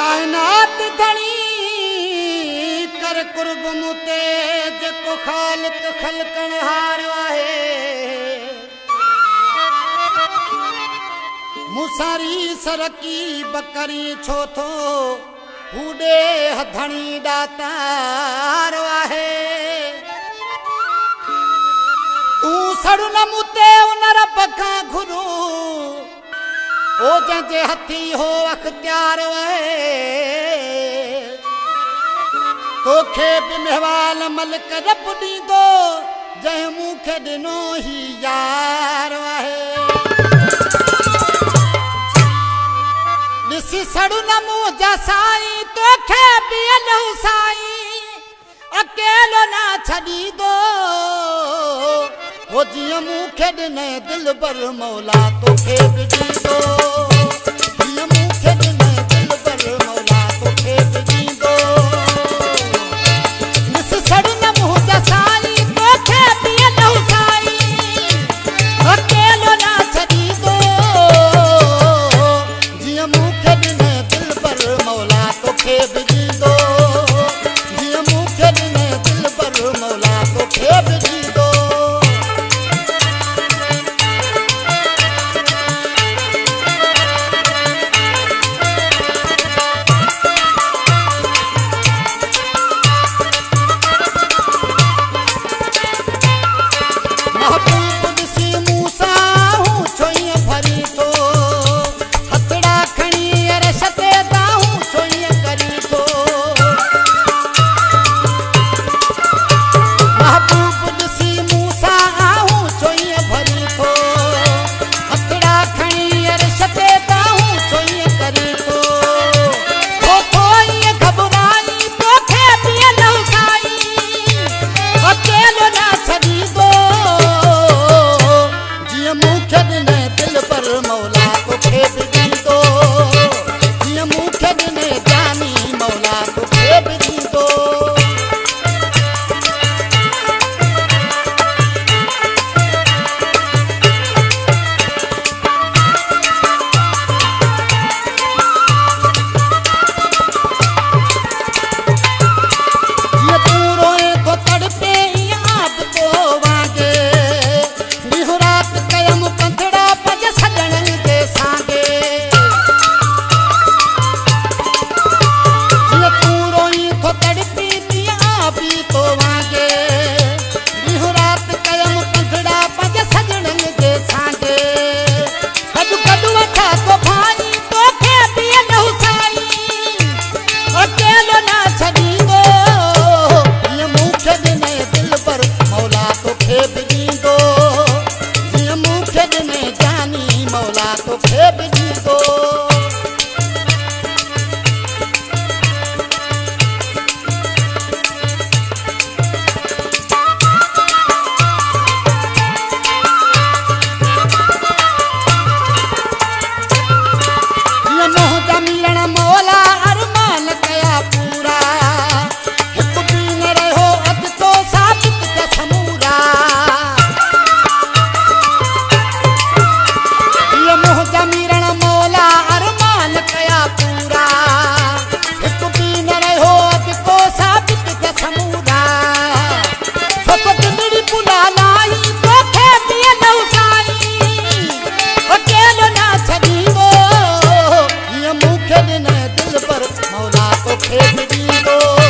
कायनात धणी कर कुर्ब मुते जेको खालिक खलकण हार आहे मुसारी सरकी बकरी छो थो हूडे हथणी दातार आहे तू सड़ु न मुते उन रब खां घुरू ओ जंहिंजे हथी हो अख्तियार आहे तोखे बि महवाल मलिक रब ॾींदो जंहिं मूंखे ॾिनो ही यार आहे ॾिसी सड़ु न मुंहिंजा साईं तोखे बि अनहु साईं अकेलो न छॾींदो हो जीअं मूंखे ॾिने दिलबर मौला तोखे बि ॾींदो जीअं मूंखे ॾिने दिलबर मौला तोखे बि ॾींदो ॾिस सड़ु न मुंहिंजा साईं तोखे बि अनहु साईं अकेलो न छॾींदो जीअं मूंखे ॾिने दिलबर मौला तोखे बि ॾींदो जीअं मूंखे ॾिने दिलबर मौला तोखे बि ॾींदो दिलबर मौला तोखे बि ॾींदो